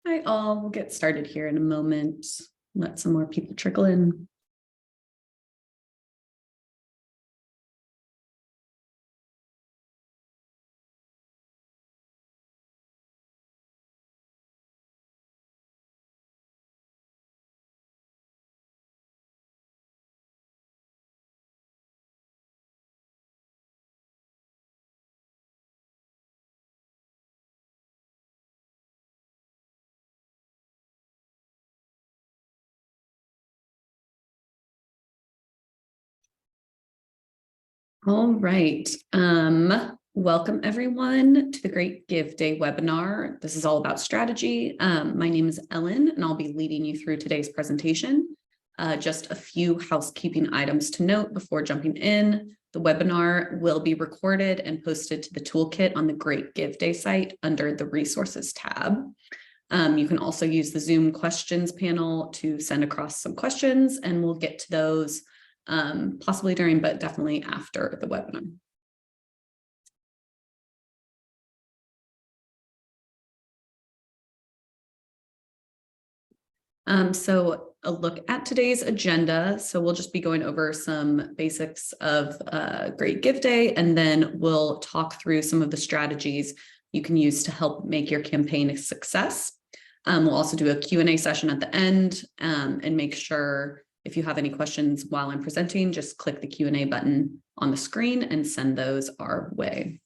Hi all, we'll get started here in a moment. Let some more people trickle in. All right. Welcome everyone to the Great Give Day webinar. This is all about strategy. My name is Ellen, and I'll be leading you through today's presentation. Just a few housekeeping items to note before jumping in. The webinar will be recorded and posted to the toolkit on the Great Give Day site under the Resources tab. You can also use the Zoom questions panel to send across some questions, and we'll get to those possibly during, but definitely after the webinar. So a look at today's agenda. So we'll just be going over some basics of Great Give Day, and then we'll talk through some of the strategies you can use to help make your campaign a success. We'll also do a Q&A session at the end, and make sure if you have any questions while I'm presenting, just click the Q&A button on the screen and send those our way.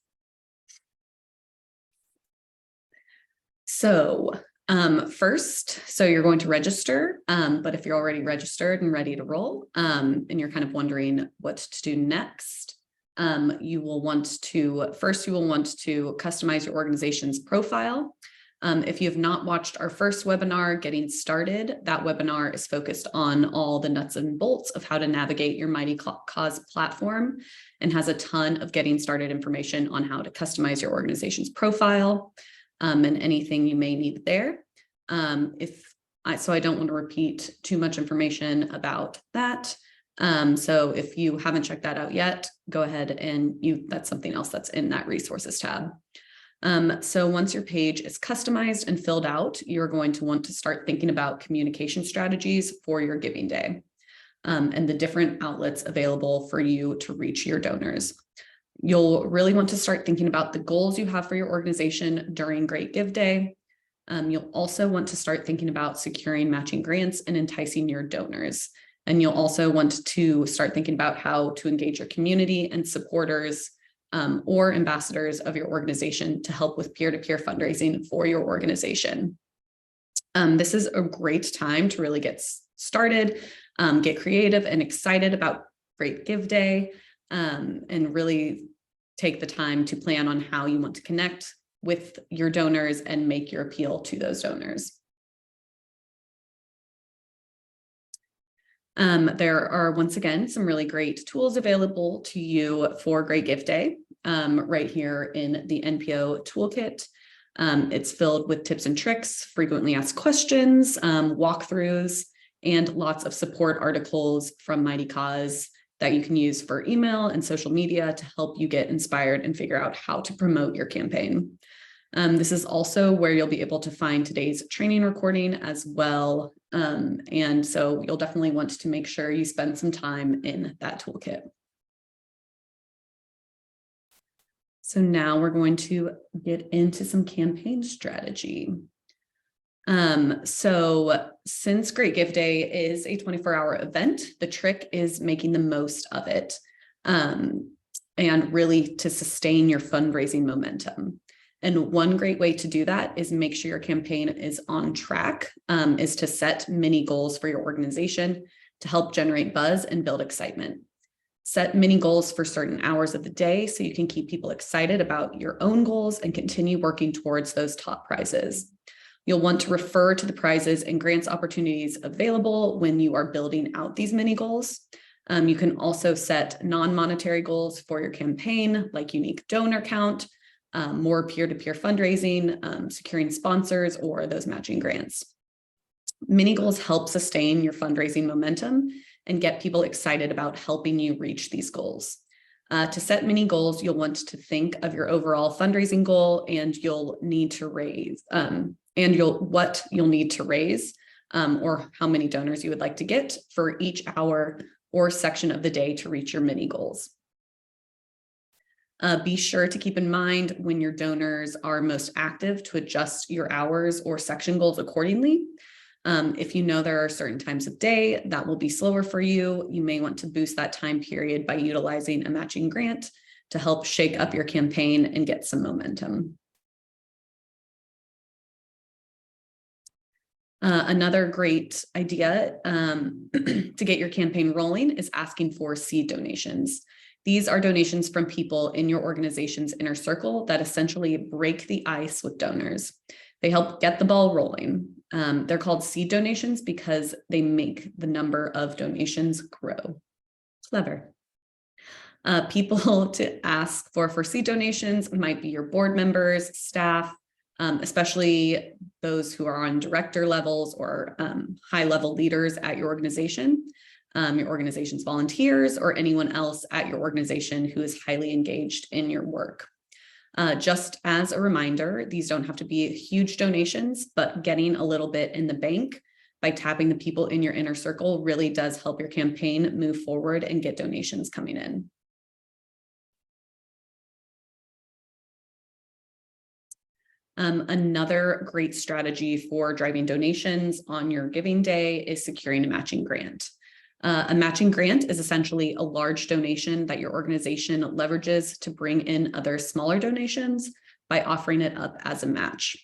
So first, you're going to register, but if you're already registered and ready to roll, and you're kind of wondering what to do next, you will want to customize your organization's profile. If you have not watched our first webinar, Getting Started, that webinar is focused on all the nuts and bolts of how to navigate your Mighty Cause platform and has a ton of getting started information on how to customize your organization's profile, and anything you may need there. So I don't want to repeat too much information about that. So if you haven't checked that out yet, go ahead and that's something else that's in that resources tab. So once your page is customized and filled out, you're going to want to start thinking about communication strategies for your giving day, and the different outlets available for you to reach your donors. You'll really want to start thinking about the goals you have for your organization during Great Give Day. You'll also want to start thinking about securing matching grants and enticing your donors. And you'll also want to start thinking about how to engage your community and supporters, or ambassadors of your organization to help with peer-to-peer fundraising for your organization. This is a great time to really get started, get creative and excited about Great Give Day, and really take the time to plan on how you want to connect with your donors and make your appeal to those donors. There are, once again, some really great tools available to you for Great Give Day, right here in the NPO toolkit. It's filled with tips and tricks, frequently asked questions, walkthroughs, and lots of support articles from Mighty Cause that you can use for email and social media to help you get inspired and figure out how to promote your campaign. This is also where you'll be able to find today's training recording as well. And so you'll definitely want to make sure you spend some time in that toolkit. So now we're going to get into some campaign strategy. So since Great Give Day is a 24-hour event, the trick is making the most of it, and really to sustain your fundraising momentum. And one great way to do that is make sure your campaign is on track, is to set mini goals for your organization to help generate buzz and build excitement. Set mini goals for certain hours of the day so you can keep people excited about your own goals and continue working towards those top prizes. You'll want to refer to the prizes and grants opportunities available when you are building out these mini goals. You can also set non-monetary goals for your campaign, like unique donor count, more peer-to-peer fundraising, securing sponsors, or those matching grants. Mini goals help sustain your fundraising momentum and get people excited about helping you reach these goals. To set mini goals, you'll want to think of your overall fundraising goal, and you'll need to raise, what you'll need to raise, or how many donors you would like to get for each hour or section of the day to reach your mini goals. Be sure to keep in mind when your donors are most active to adjust your hours or section goals accordingly. If you know there are certain times of day that will be slower for you, you may want to boost that time period by utilizing a matching grant to help shake up your campaign and get some momentum. Another great idea to get your campaign rolling is asking for seed donations. These are donations from people in your organization's inner circle that essentially break the ice with donors. They help get the ball rolling. They're called seed donations because they make the number of donations grow. Clever. People to ask for seed donations might be your board members, staff, especially those who are on director levels or high-level leaders at your organization's volunteers, or anyone else at your organization who is highly engaged in your work. Just as a reminder, these don't have to be huge donations, but getting a little bit in the bank by tapping the people in your inner circle really does help your campaign move forward and get donations coming in. Another great strategy for driving donations on your giving day is securing a matching grant. A matching grant is essentially a large donation that your organization leverages to bring in other smaller donations by offering it up as a match.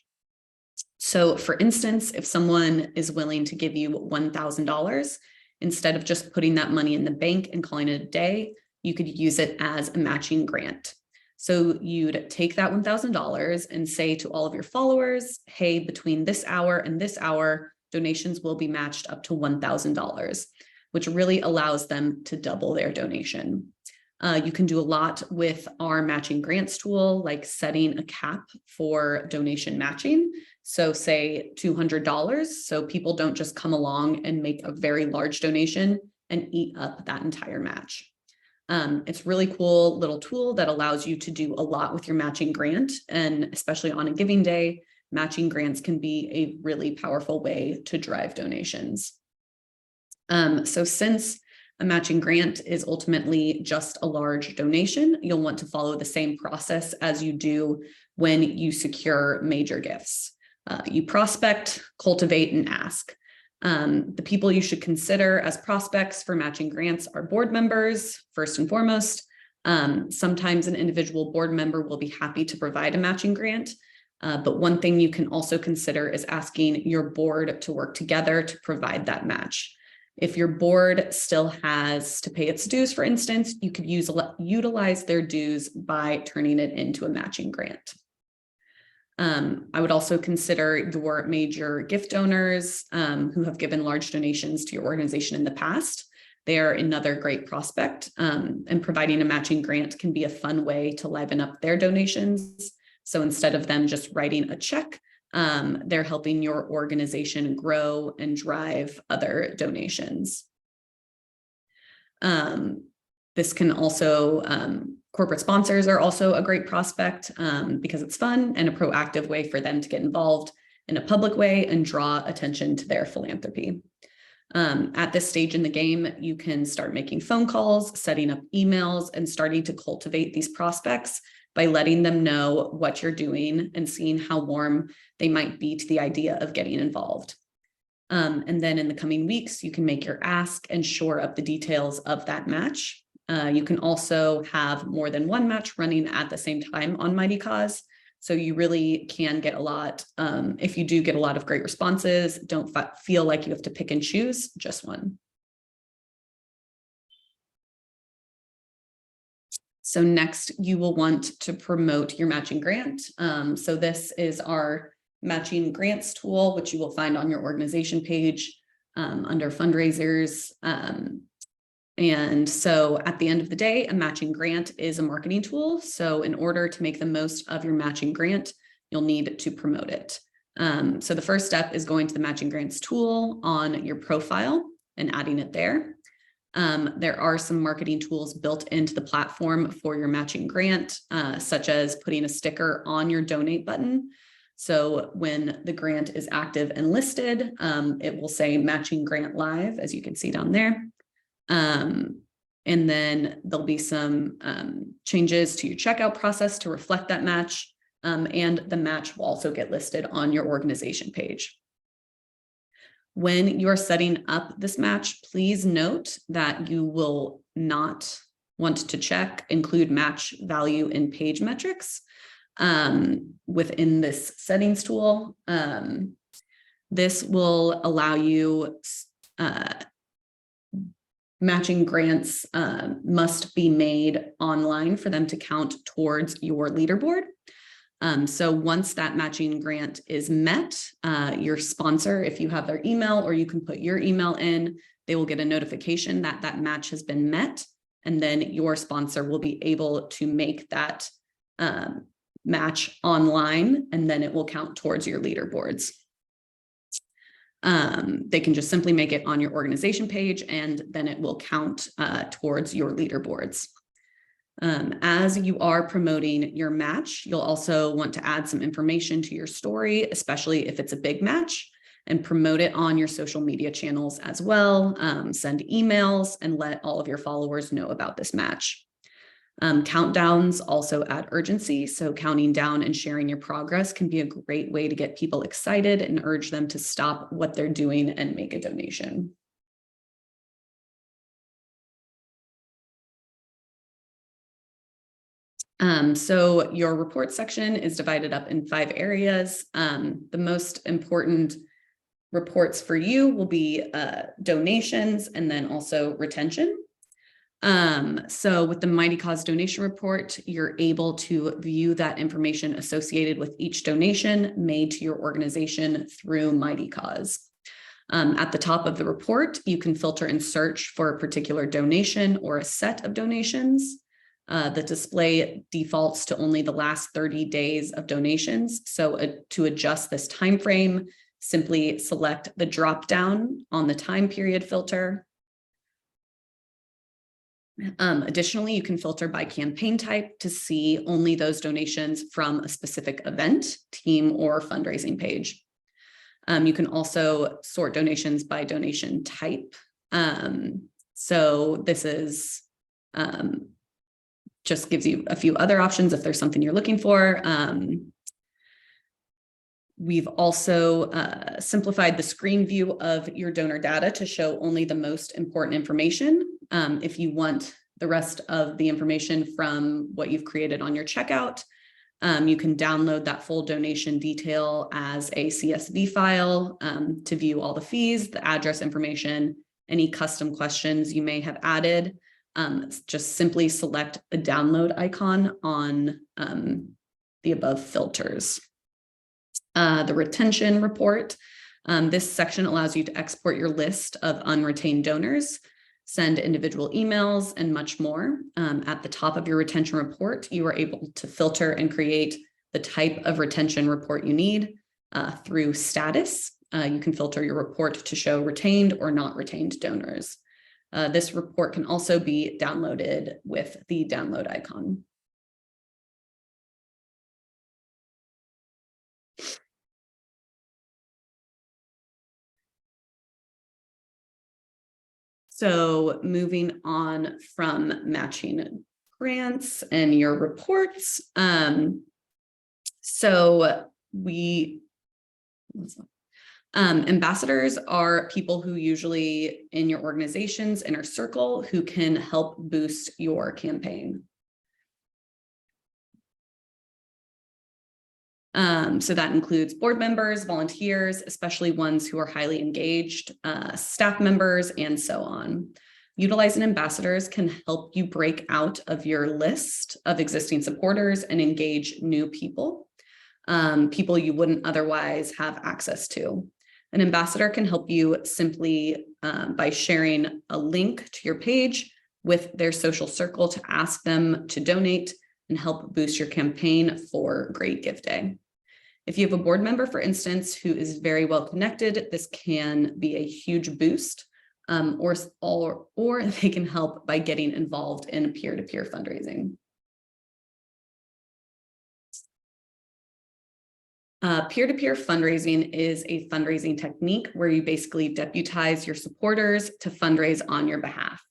So for instance, if someone is willing to give you $1,000, instead of just putting that money in the bank and calling it a day, you could use it as a matching grant. So you'd take that $1,000 and say to all of your followers, hey, between this hour and this hour, donations will be matched up to $1,000, which really allows them to double their donation. You can do a lot with our matching grants tool, like setting a cap for donation matching. So say $200, so people don't just come along and make a very large donation and eat up that entire match. It's a really cool little tool that allows you to do a lot with your matching grant, and especially on a giving day, matching grants can be a really powerful way to drive donations. So since a matching grant is ultimately just a large donation, you'll want to follow the same process as you do when you secure major gifts. You prospect, cultivate, and ask. The people you should consider as prospects for matching grants are board members, first and foremost. Sometimes an individual board member will be happy to provide a matching grant, but one thing you can also consider is asking your board to work together to provide that match. If your board still has to pay its dues, for instance, you could utilize their dues by turning it into a matching grant. I would also consider your major gift donors who have given large donations to your organization in the past. They are another great prospect, and providing a matching grant can be a fun way to liven up their donations. So instead of them just writing a check, they're helping your organization grow and drive other donations. This can also, corporate sponsors are also a great prospect because it's fun and a proactive way for them to get involved in a public way and draw attention to their philanthropy. At this stage in the game, you can start making phone calls, setting up emails, and starting to cultivate these prospects by letting them know what you're doing and seeing how warm they might be to the idea of getting involved. And then in the coming weeks, you can make your ask and shore up the details of that match. You can also have more than one match running at the same time on Mighty Cause. So you really can get a lot. If you do get a lot of great responses, don't feel like you have to pick and choose just one. So next, you will want to promote your matching grant. So this is our matching grants tool, which you will find on your organization page under fundraisers. And so at the end of the day, a matching grant is a marketing tool. So in order to make the most of your matching grant, you'll need to promote it. So the first step is going to the matching grants tool on your profile and adding it there. There are some marketing tools built into the platform for your matching grant, such as putting a sticker on your donate button. So when the grant is active and listed, it will say matching grant live, as you can see down there. And then there'll be some changes to your checkout process to reflect that match. And the match will also get listed on your organization page. When you're setting up this match, please note that you will not want to include match value in page metrics within this settings tool. This will allow you matching grants must be made online for them to count towards your leaderboard. So once that matching grant is met, your sponsor, if you have their email, or you can put your email in, they will get a notification that that match has been met. And then your sponsor will be able to make that match online, and then it will count towards your leaderboards. They can just simply make it on your organization page, and then it will count towards your leaderboards. As you are promoting your match, you'll also want to add some information to your story, especially if it's a big match, and promote it on your social media channels as well. Send emails and let all of your followers know about this match. Countdowns also add urgency. So counting down and sharing your progress can be a great way to get people excited and urge them to stop what they're doing and make a donation. So your report section is divided up in 5 areas. The most important reports for you will be donations and then also retention. So with the Mighty Cause donation report, you're able to view that information associated with each donation made to your organization through Mighty Cause. At the top of the report, you can filter and search for a particular donation or a set of donations. The display defaults to only the last 30 days of donations. So to adjust this time frame, simply select the drop down on the time period filter. Additionally, you can filter by campaign type to see only those donations from a specific event, team, or fundraising page. You can also sort donations by donation type. So this is just gives you a few other options if there's something you're looking for. We've also simplified the screen view of your donor data to show only the most important information. If you want the rest of the information from what you've created on your checkout, you can download that full donation detail as a CSV file to view all the fees, the address information, any custom questions you may have added. Just simply select the download icon on the above filters. The retention report. This section allows you to export your list of unretained donors, send individual emails, and much more. At the top of your retention report, you are able to filter and create the type of retention report you need through status. You can filter your report to show retained or not retained donors. This report can also be downloaded with the download icon. So moving on from matching grants and your reports. Ambassadors are people who usually in your organization's inner circle who can help boost your campaign. So that includes board members, volunteers, especially ones who are highly engaged, staff members, and so on. Utilizing ambassadors can help you break out of your list of existing supporters and engage new people, people you wouldn't otherwise have access to. An ambassador can help you simply by sharing a link to your page with their social circle to ask them to donate and help boost your campaign for Great Give Day. If you have a board member, for instance, who is very well connected, this can be a huge boost. or they can help by getting involved in peer-to-peer fundraising. Peer-to-peer fundraising is a fundraising technique where you basically deputize your supporters to fundraise on your behalf.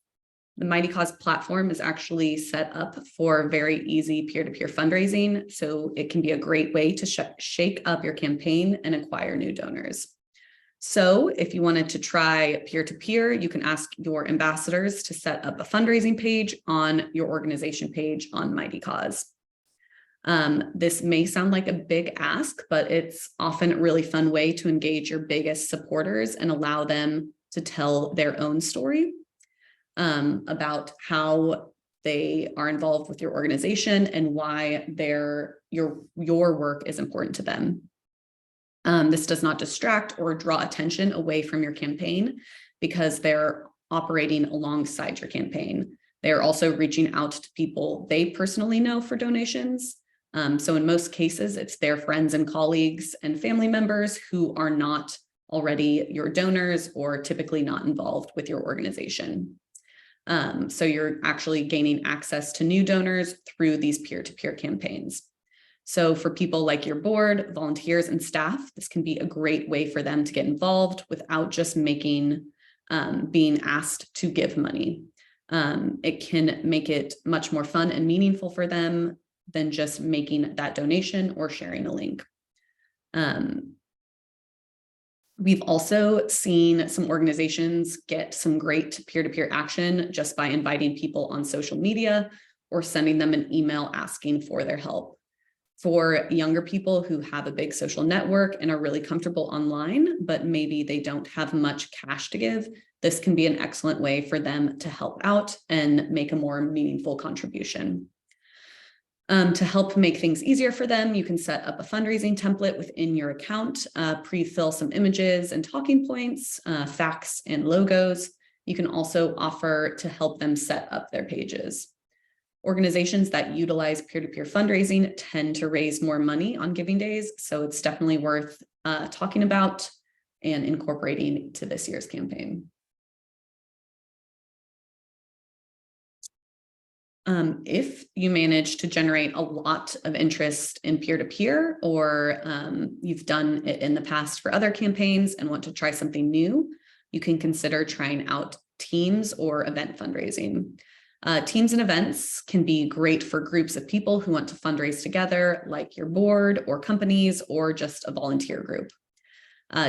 The Mighty Cause platform is actually set up for very easy peer-to-peer fundraising, so it can be a great way to shake up your campaign and acquire new donors. So if you wanted to try peer-to-peer, you can ask your ambassadors to set up a fundraising page on your organization page on Mighty Cause. This may sound like a big ask, but it's often a really fun way to engage your biggest supporters and allow them to tell their own story about how they are involved with your organization and why your work is important to them. This does not distract or draw attention away from your campaign because they're operating alongside your campaign. They're also reaching out to people they personally know for donations. So in most cases, it's their friends and colleagues and family members who are not already your donors or typically not involved with your organization. So you're actually gaining access to new donors through these peer-to-peer campaigns. So for people like your board, volunteers, and staff, this can be a great way for them to get involved without just being asked to give money. It can make it much more fun and meaningful for them than just making that donation or sharing a link. We've also seen some organizations get some great peer-to-peer action just by inviting people on social media or sending them an email asking for their help. For younger people who have a big social network and are really comfortable online, but maybe they don't have much cash to give, this can be an excellent way for them to help out and make a more meaningful contribution. To help make things easier for them, you can set up a fundraising template within your account, pre-fill some images and talking points, facts and logos. You can also offer to help them set up their pages. Organizations that utilize peer-to-peer fundraising tend to raise more money on giving days, so it's definitely worth talking about and incorporating to this year's campaign. If you manage to generate a lot of interest in peer-to-peer, or you've done it in the past for other campaigns and want to try something new, you can consider trying out teams or event fundraising. Teams and events can be great for groups of people who want to fundraise together, like your board or companies, or just a volunteer group.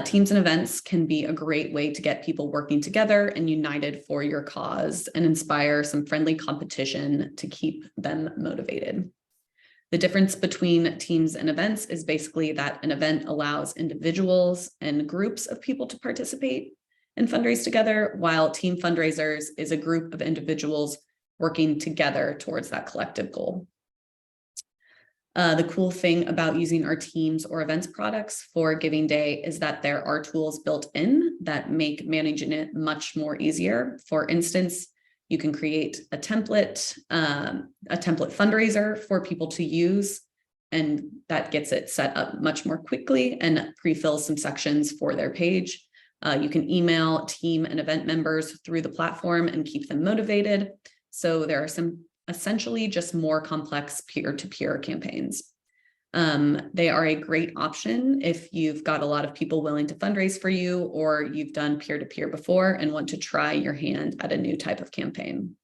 Teams and events can be a great way to get people working together and united for your cause and inspire some friendly competition to keep them motivated. The difference between teams and events is basically that an event allows individuals and groups of people to participate and fundraise together, while team fundraisers is a group of individuals working together towards that collective goal. The cool thing about using our teams or events products for Giving Day is that there are tools built in that make managing it much more easier. For instance, you can create a template fundraiser for people to use, and that gets it set up much more quickly and pre-fills some sections for their page. You can email team and event members through the platform and keep them motivated. So there are some essentially just more complex peer-to-peer campaigns. They are a great option if you've got a lot of people willing to fundraise for you, or you've done peer-to-peer before and want to try your hand at a new type of campaign.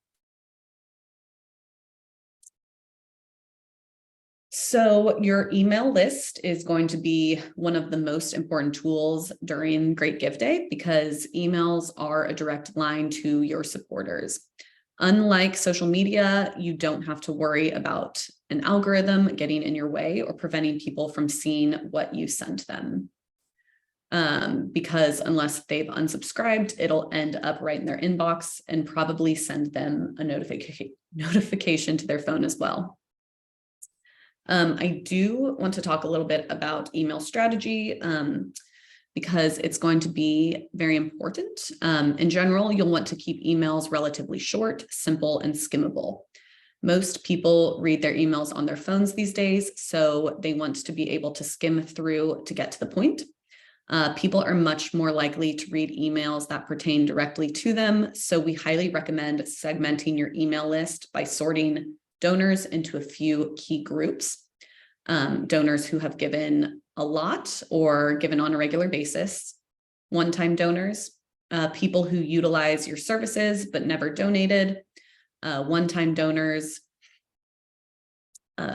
So your email list is going to be one of the most important tools during Great Give Day because emails are a direct line to your supporters. Unlike social media, you don't have to worry about an algorithm getting in your way or preventing people from seeing what you sent them. Because unless they've unsubscribed, it'll end up right in their inbox and probably send them a notification to their phone as well. I do want to talk a little bit about email strategy. Because it's going to be very important. In general, you'll want to keep emails relatively short, simple, and skimmable. Most people read their emails on their phones these days, so they want to be able to skim through to get to the point. People are much more likely to read emails that pertain directly to them. So we highly recommend segmenting your email list by sorting donors into a few key groups. Donors who have given a lot or given on a regular basis, one-time donors, people who utilize your services but never donated, one-time donors,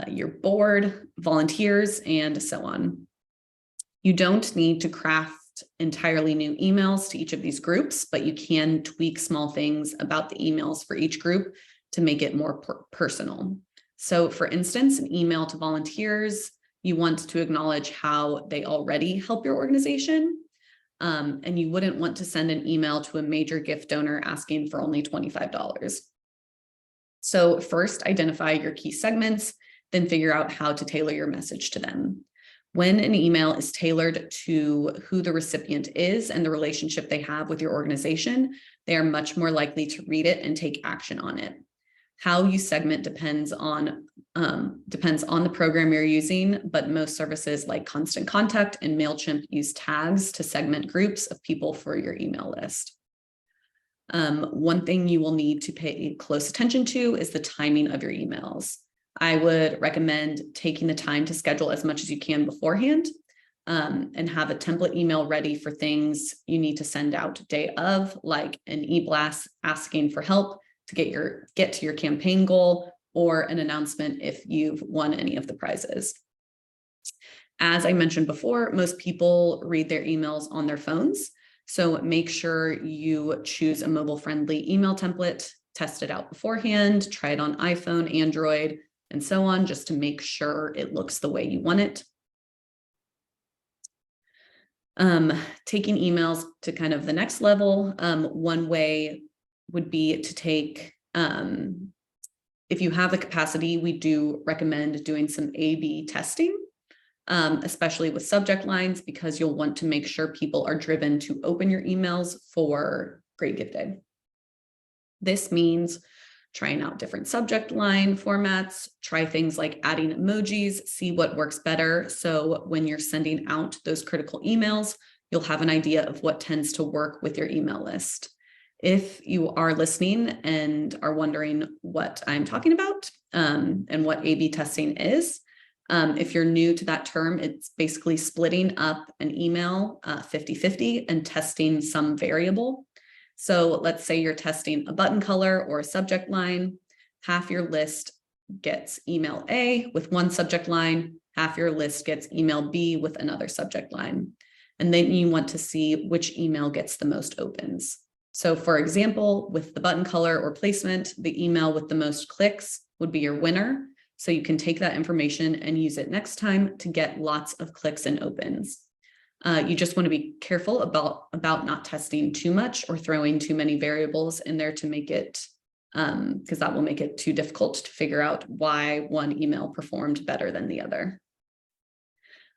your board, volunteers, and so on. You don't need to craft entirely new emails to each of these groups, but you can tweak small things about the emails for each group to make it more personal. So for instance, an email to volunteers, you want to acknowledge how they already help your organization. And you wouldn't want to send an email to a major gift donor asking for only $25. So first, identify your key segments, then figure out how to tailor your message to them. When an email is tailored to who the recipient is and the relationship they have with your organization, they are much more likely to read it and take action on it. How you segment depends on the program you're using, but most services like Constant Contact and MailChimp use tags to segment groups of people for your email list. One thing you will need to pay close attention to is the timing of your emails. I would recommend taking the time to schedule as much as you can beforehand, and have a template email ready for things you need to send out day of, like an e-blast asking for help to get to your campaign goal, or an announcement if you've won any of the prizes. As I mentioned before, most people read their emails on their phones, so make sure you choose a mobile-friendly email template, test it out beforehand, try it on iPhone, Android, and so on, just to make sure it looks the way you want it. Taking emails to kind of the next level, one way would be to take, if you have the capacity, we do recommend doing some A/B testing, especially with subject lines, because you'll want to make sure people are driven to open your emails for Great Gift Day. This means trying out different subject line formats, try things like adding emojis, see what works better. So when you're sending out those critical emails, you'll have an idea of what tends to work with your email list. If you are listening and are wondering what I'm talking about, and what A/B testing is, if you're new to that term, it's basically splitting up an email 50-50 and testing some variable. So let's say you're testing a button color or a subject line. Half your list gets email A with one subject line, half your list gets email B with another subject line. And then you want to see which email gets the most opens. So for example, with the button color or placement, the email with the most clicks would be your winner. So you can take that information and use it next time to get lots of clicks and opens. You just want to be careful about not testing too much or throwing too many variables in there to make it, because that will make it too difficult to figure out why one email performed better than the other.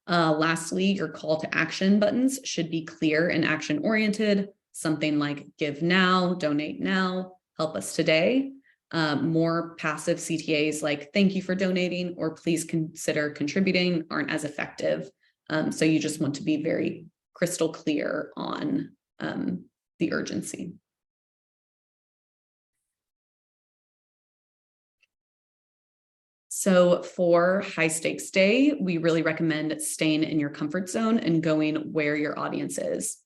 Lastly, your call to action buttons should be clear and action oriented, something like give now, donate now, help us today. More passive CTAs like thank you for donating or please consider contributing aren't as effective. So you just want to be very crystal clear on the urgency. So for high stakes day, we really recommend staying in your comfort zone and going where your audience is.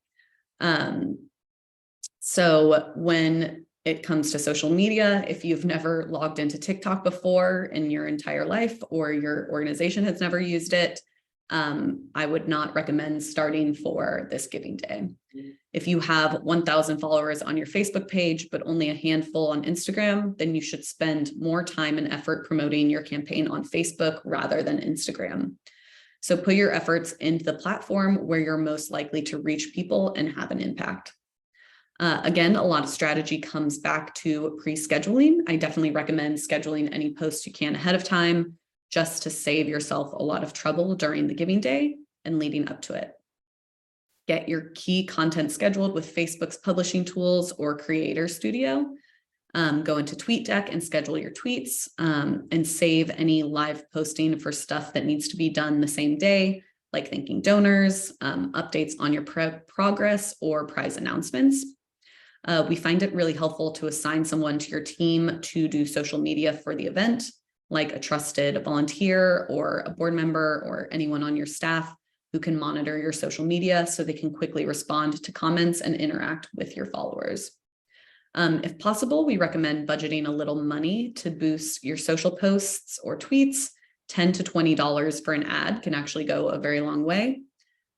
So when it comes to social media, if you've never logged into TikTok before in your entire life, or your organization has never used it, I would not recommend starting for this giving day. If you have 1,000 followers on your Facebook page, but only a handful on Instagram, then you should spend more time and effort promoting your campaign on Facebook rather than Instagram. So put your efforts into the platform where you're most likely to reach people and have an impact. Again, a lot of strategy comes back to pre-scheduling. I definitely recommend scheduling any posts you can ahead of time, just to save yourself a lot of trouble during the giving day and leading up to it. Get your key content scheduled with Facebook's publishing tools or Creator Studio. Go into TweetDeck and schedule your tweets, and save any live posting for stuff that needs to be done the same day, like thanking donors, updates on your progress, or prize announcements. We find it really helpful to assign someone to your team to do social media for the event, like a trusted volunteer or a board member or anyone on your staff who can monitor your social media so they can quickly respond to comments and interact with your followers. If possible, we recommend budgeting a little money to boost your social posts or tweets. $10 to $20 for an ad can actually go a very long way.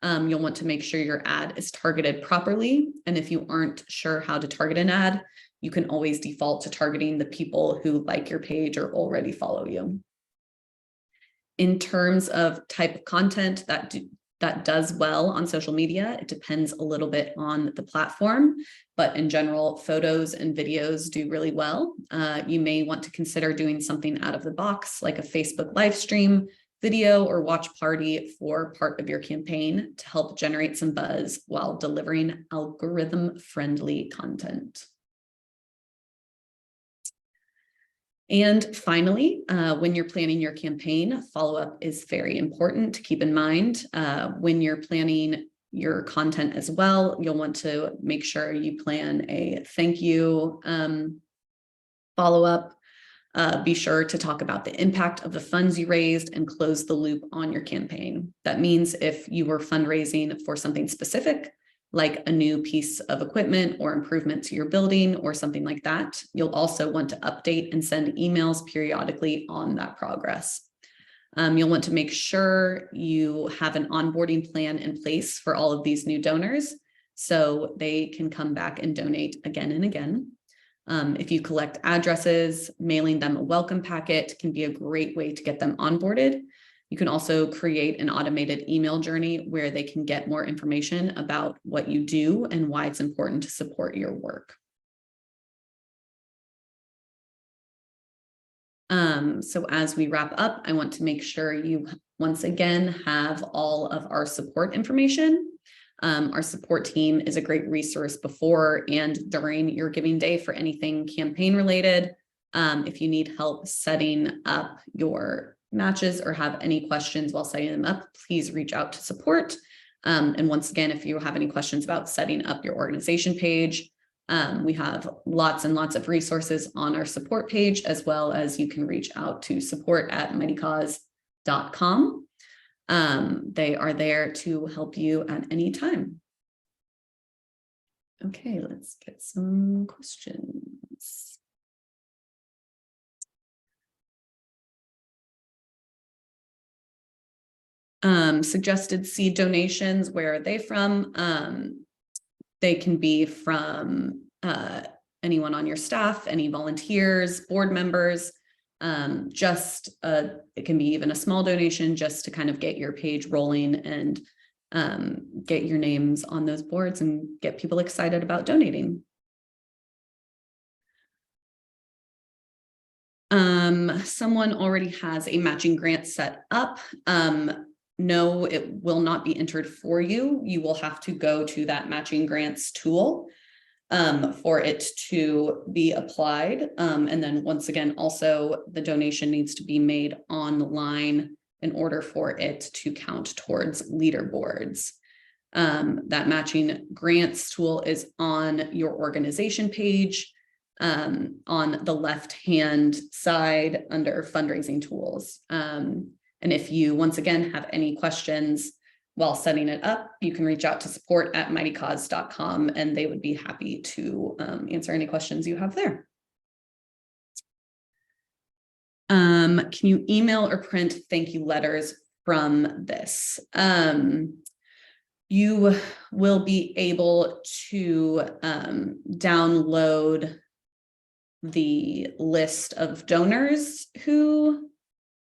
You'll want to make sure your ad is targeted properly. And if you aren't sure how to target an ad, you can always default to targeting the people who like your page or already follow you. In terms of type of content that does well on social media, it depends a little bit on the platform, but in general, photos and videos do really well. You may want to consider doing something out of the box, like a Facebook live stream, video, or watch party for part of your campaign to help generate some buzz while delivering algorithm-friendly content. And finally, when you're planning your campaign, follow-up is very important to keep in mind. When you're planning your content as well, you'll want to make sure you plan a thank you follow-up. Be sure to talk about the impact of the funds you raised and close the loop on your campaign. That means if you were fundraising for something specific, like a new piece of equipment or improvement to your building or something like that, you'll also want to update and send emails periodically on that progress. You'll want to make sure you have an onboarding plan in place for all of these new donors so they can come back and donate again and again. If you collect addresses, mailing them a welcome packet can be a great way to get them onboarded. You can also create an automated email journey where they can get more information about what you do and why it's important to support your work. So as we wrap up, I want to make sure you once again have all of our support information. Our support team is a great resource before and during your giving day for anything campaign related. If you need help setting up your matches or have any questions while setting them up, please reach out to support. And once again, if you have any questions about setting up your organization page, we have lots and lots of resources on our support page, as well as you can reach out to support@mightycause.com. They are there to help you at any time. Okay, let's get some questions. Suggested seed donations, where are they from? They can be from anyone on your staff, any volunteers, board members. It can be even a small donation just to kind of get your page rolling and get your names on those boards and get people excited about donating. Someone already has a matching grant set up. No, it will not be entered for you. You will have to go to that matching grants tool for it to be applied. And then once again, also the donation needs to be made online in order for it to count towards leaderboards. That matching grants tool is on your organization page on the left-hand side under fundraising tools. And if you, once again, have any questions while setting it up, you can reach out to support@mightycause.com and they would be happy to answer any questions you have there. Can you email or print thank you letters from this? You will be able to download the list of donors who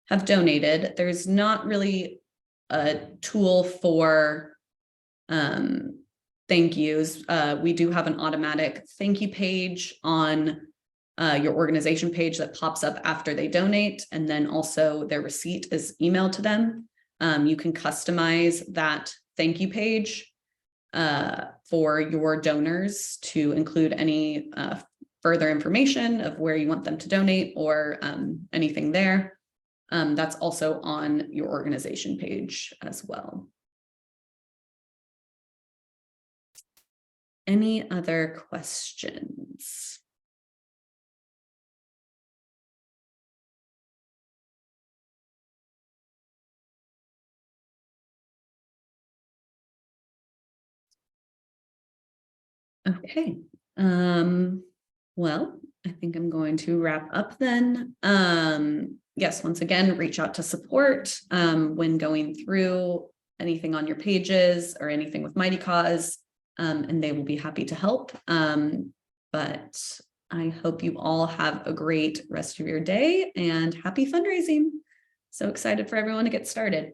have donated. There's not really a tool for thank yous. We do have an automatic thank you page on your organization page that pops up after they donate, and then also their receipt is emailed to them. You can customize that thank you page for your donors to include any further information of where you want them to donate or anything there. That's also on your organization page as well. Any other questions? Okay. Well, I think I'm going to wrap up then. Yes, once again, reach out to support when going through anything on your pages or anything with Mighty Cause, and they will be happy to help. But I hope you all have a great rest of your day and happy fundraising. So excited for everyone to get started.